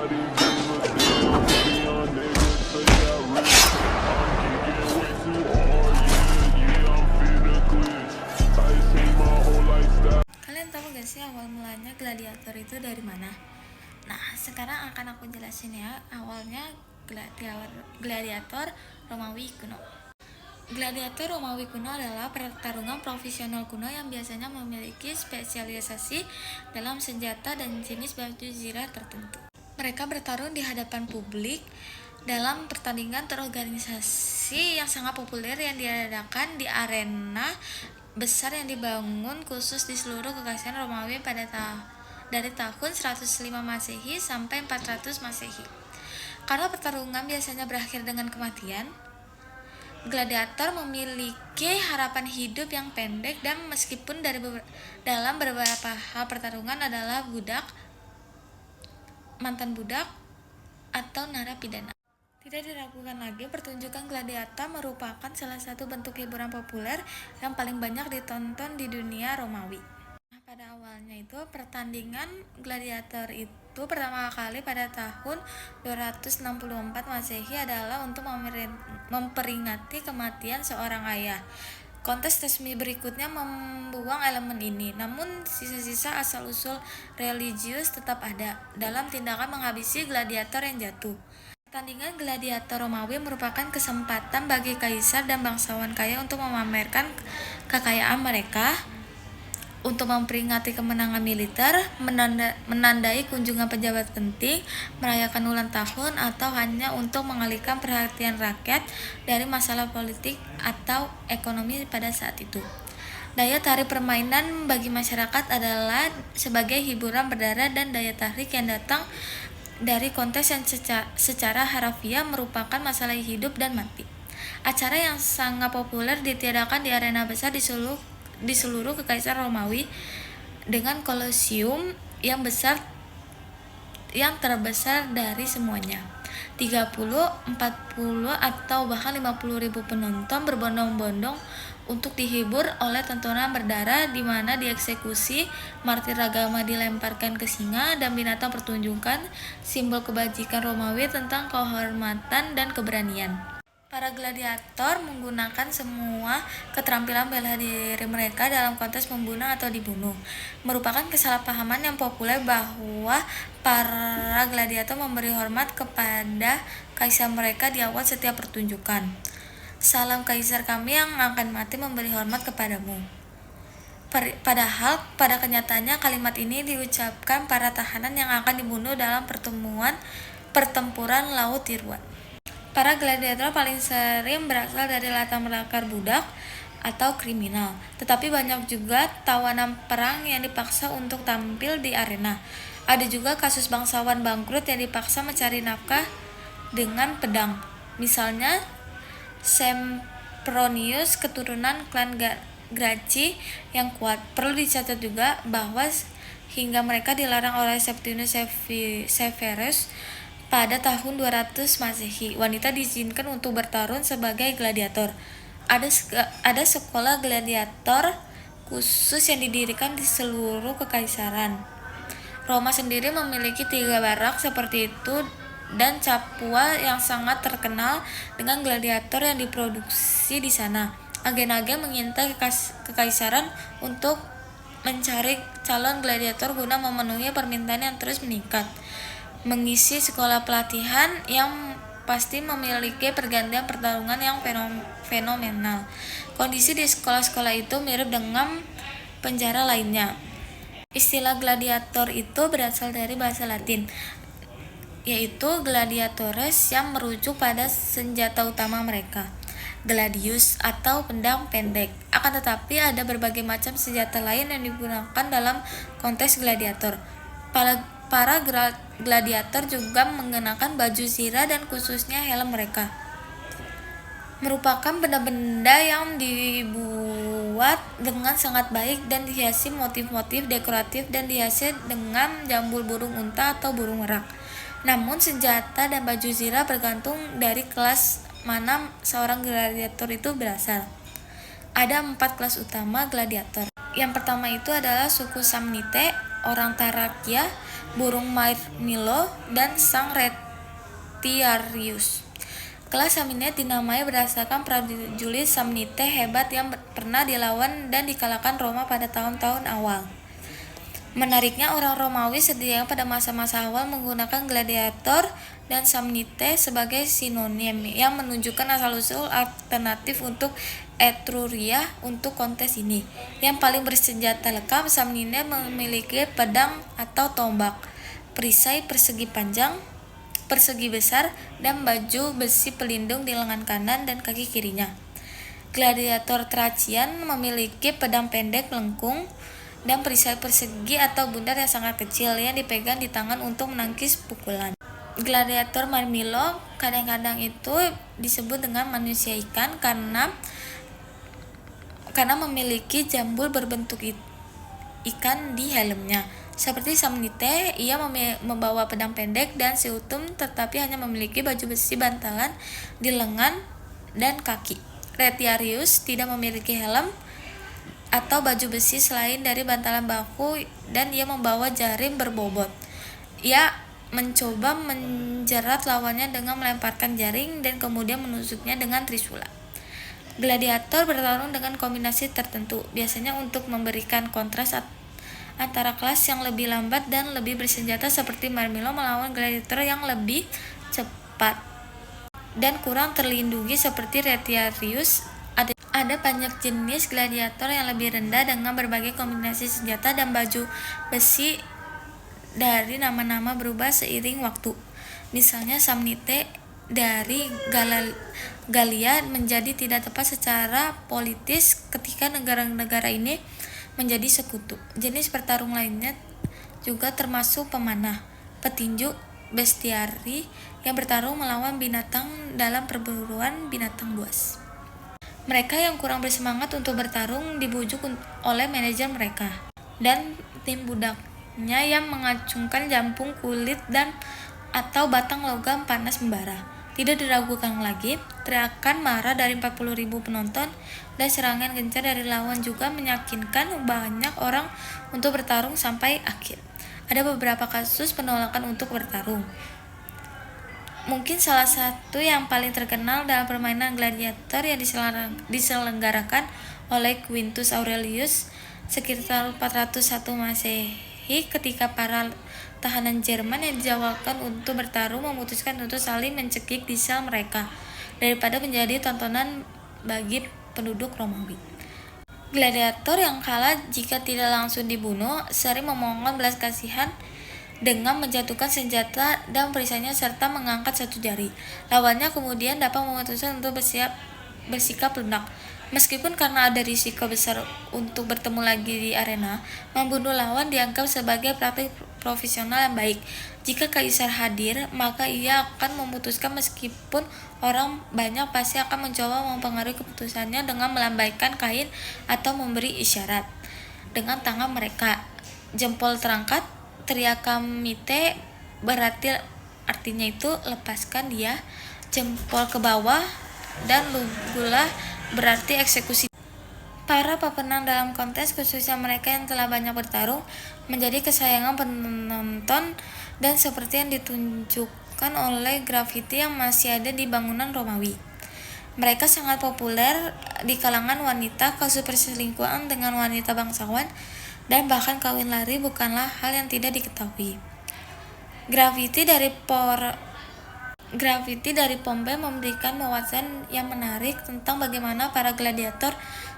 Kalian tahu gak sih awal mulanya gladiator itu dari mana? Nah, sekarang akan aku jelasin ya. Awalnya gladiator Romawi kuno. Gladiator Romawi kuno adalah pertarungan profesional kuno yang biasanya memiliki spesialisasi dalam senjata dan jenis baju zirah tertentu. Mereka bertarung di hadapan publik dalam pertandingan terorganisasi yang sangat populer yang diadakan di arena besar yang dibangun khusus di seluruh kekaisaran Romawi dari tahun 105 Masehi sampai 400 Masehi. Karena pertarungan biasanya berakhir dengan kematian, gladiator memiliki harapan hidup yang pendek dan meskipun dalam beberapa hal pertarungan adalah budak, mantan budak, atau narapidana. Tidak diragukan lagi, pertunjukan gladiator merupakan salah satu bentuk hiburan populer yang paling banyak ditonton di dunia Romawi. Nah, pada awalnya itu pertandingan gladiator itu pertama kali pada tahun 264 Masehi adalah untuk memperingati kematian seorang ayah. Kontes resmi berikutnya membuang elemen ini, namun sisa-sisa asal-usul religius tetap ada dalam tindakan menghabisi gladiator yang jatuh. Pertandingan gladiator Romawi merupakan kesempatan bagi kaisar dan bangsawan kaya untuk memamerkan kekayaan mereka, untuk memperingati kemenangan militer, menandai kunjungan pejabat penting, merayakan ulang tahun, atau hanya untuk mengalihkan perhatian rakyat dari masalah politik atau ekonomi pada saat itu. Daya tarik permainan bagi masyarakat adalah sebagai hiburan berdarah dan daya tarik yang datang dari kontes yang secara harafiah merupakan masalah hidup dan mati. Acara yang sangat populer ditiadakan di arena besar di seluruh kekaisaran Romawi dengan Colosseum yang terbesar dari semuanya. 30, 40, atau bahkan 50.000 penonton berbondong-bondong untuk dihibur oleh tontonan berdarah di mana dieksekusi, martir agama dilemparkan ke singa, dan binatang pertunjukan simbol kebajikan Romawi tentang kehormatan dan keberanian. Para gladiator menggunakan semua keterampilan bela diri mereka dalam kontes membunuh atau dibunuh. Merupakan kesalahpahaman yang populer bahwa para gladiator memberi hormat kepada kaisar mereka di awal setiap pertunjukan. Salam kaisar kami yang akan mati memberi hormat kepadamu. Padahal pada kenyataannya kalimat ini diucapkan para tahanan yang akan dibunuh dalam pertempuran laut Tirwan. Para gladiator paling sering berasal dari latar belakang budak atau kriminal, tetapi banyak juga tawanan perang yang dipaksa untuk tampil di arena. Ada juga kasus bangsawan bangkrut yang dipaksa mencari nafkah dengan pedang. Misalnya Sempronius, keturunan klan Gracchi yang kuat. Perlu dicatat juga bahwa hingga mereka dilarang oleh Septimius Severus pada tahun 200 Masehi, wanita diizinkan untuk bertarung sebagai gladiator. Ada sekolah gladiator khusus yang didirikan di seluruh kekaisaran. Roma sendiri memiliki 3 barak seperti itu dan Capua yang sangat terkenal dengan gladiator yang diproduksi di sana. Agen-agen mengintai kekaisaran untuk mencari calon gladiator guna memenuhi permintaan yang terus meningkat. Mengisi sekolah pelatihan yang pasti memiliki pergantian pertarungan yang fenomenal. Kondisi di sekolah-sekolah itu mirip dengan penjara lainnya. Istilah gladiator itu berasal dari bahasa Latin, yaitu gladiatores, yang merujuk pada senjata utama mereka, gladius atau pedang pendek. Akan tetapi ada berbagai macam senjata lain yang digunakan dalam kontes gladiator. Para gladiator juga mengenakan baju zirah dan khususnya helm mereka merupakan benda-benda yang dibuat dengan sangat baik dan dihiasi motif-motif dekoratif dan dihiasi dengan jambul burung unta atau burung merak. Namun senjata dan baju zirah bergantung dari kelas mana seorang gladiator itu berasal. Ada 4 kelas utama gladiator. Yang pertama itu adalah suku Samnite, orang Tarakia, burung Myrmilo, dan sang Retiarius. Kelas Samnite dinamai berdasarkan prajurit Samnite hebat yang pernah dilawan dan dikalahkan Roma pada tahun-tahun awal. Menariknya, orang Romawi setidaknya pada masa-masa awal menggunakan gladiator dan Samnite sebagai sinonim yang menunjukkan asal-usul alternatif untuk Etruria untuk kontes ini. Yang paling bersenjata lengkap, Samnite memiliki pedang atau tombak, perisai persegi panjang, persegi besar, dan baju besi pelindung di lengan kanan dan kaki kirinya. Gladiator Thracian memiliki pedang pendek lengkung dan perisai persegi atau bundar yang sangat kecil yang dipegang di tangan untuk menangkis pukulan. Gladiator Myrmilo kadang-kadang itu disebut dengan manusia ikan karena memiliki jambul berbentuk ikan di helmnya. Seperti Samnite, ia membawa pedang pendek dan seutum tetapi hanya memiliki baju besi bantalan di lengan dan kaki. Retiarius tidak memiliki helm atau baju besi selain dari bantalan bahu dan ia membawa jaring berbobot. Ia mencoba menjerat lawannya dengan melemparkan jaring dan kemudian menusuknya dengan trisula. Gladiator bertarung dengan kombinasi tertentu, biasanya untuk memberikan kontras antara kelas yang lebih lambat dan lebih bersenjata seperti Myrmilo melawan gladiator yang lebih cepat dan kurang terlindungi seperti Retiarius. Ada banyak jenis gladiator yang lebih rendah dengan berbagai kombinasi senjata dan baju besi dari nama-nama berubah seiring waktu. Misalnya Samnite dari Galia menjadi tidak tepat secara politis ketika negara-negara ini menjadi sekutu. Jenis pertarung lainnya juga termasuk pemanah, petinju, bestiari yang bertarung melawan binatang dalam perburuan binatang buas. Mereka yang kurang bersemangat untuk bertarung dibujuk oleh manajer mereka dan tim budaknya yang mengacungkan jampung kulit dan atau batang logam panas membara. Tidak diragukan lagi, teriakan marah dari 40.000 penonton dan serangan gencar dari lawan juga meyakinkan banyak orang untuk bertarung sampai akhir. Ada beberapa kasus penolakan untuk bertarung. Mungkin salah satu yang paling terkenal dalam permainan gladiator yang diselenggarakan oleh Quintus Aurelius sekitar 401 Masehi ketika para tahanan Jerman yang dijadwalkan untuk bertarung memutuskan untuk saling mencekik di sel mereka daripada menjadi tontonan bagi penduduk Romawi. Gladiator yang kalah jika tidak langsung dibunuh sering memohon belas kasihan dengan menjatuhkan senjata dan perisainya serta mengangkat satu jari. Lawannya kemudian dapat memutuskan untuk bersikap lunak. Meskipun karena ada risiko besar untuk bertemu lagi di arena, membunuh lawan dianggap sebagai praktik profesional yang baik. Jika kaisar hadir, maka ia akan memutuskan meskipun orang banyak pasti akan mencoba mempengaruhi keputusannya dengan melambaikan kain atau memberi isyarat dengan tangan mereka. Jempol terangkat, teriakan mite berarti artinya itu lepaskan dia, jempol ke bawah, dan lugulah berarti eksekusi. Para pemenang dalam kontes, khususnya mereka yang telah banyak bertarung, menjadi kesayangan penonton dan seperti yang ditunjukkan oleh grafiti yang masih ada di bangunan Romawi. Mereka sangat populer di kalangan wanita. Kasus perselingkuhan dengan wanita bangsawan dan bahkan kawin lari bukanlah hal yang tidak diketahui. Grafiti dari Pompei memberikan wawasan yang menarik tentang bagaimana para gladiator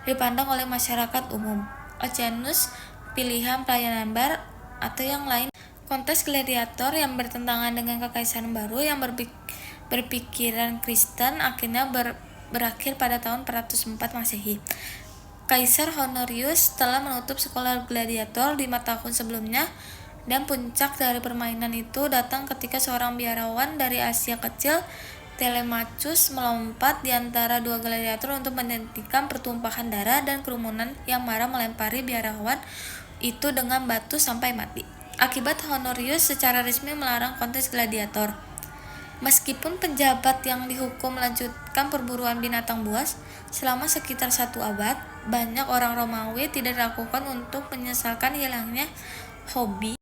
dipandang oleh masyarakat umum. Oceanus, pilihan pelayanan bar, atau yang lain. Kontes gladiator yang bertentangan dengan kekaisaran baru yang berpikiran Kristen akhirnya berakhir pada tahun 404 Masehi. Kaisar Honorius telah menutup sekolah gladiator 5 tahun sebelumnya, dan puncak dari permainan itu datang ketika seorang biarawan dari Asia Kecil, Telemachus, melompat di antara dua gladiator untuk menghentikan pertumpahan darah dan kerumunan yang marah melempari biarawan itu dengan batu sampai mati. Akibat Honorius secara resmi melarang kontes gladiator. Meskipun pejabat yang dihukum melanjutkan perburuan binatang buas selama sekitar 1 abad, banyak orang Romawi tidak dilakukan untuk menyesalkan hilangnya hobi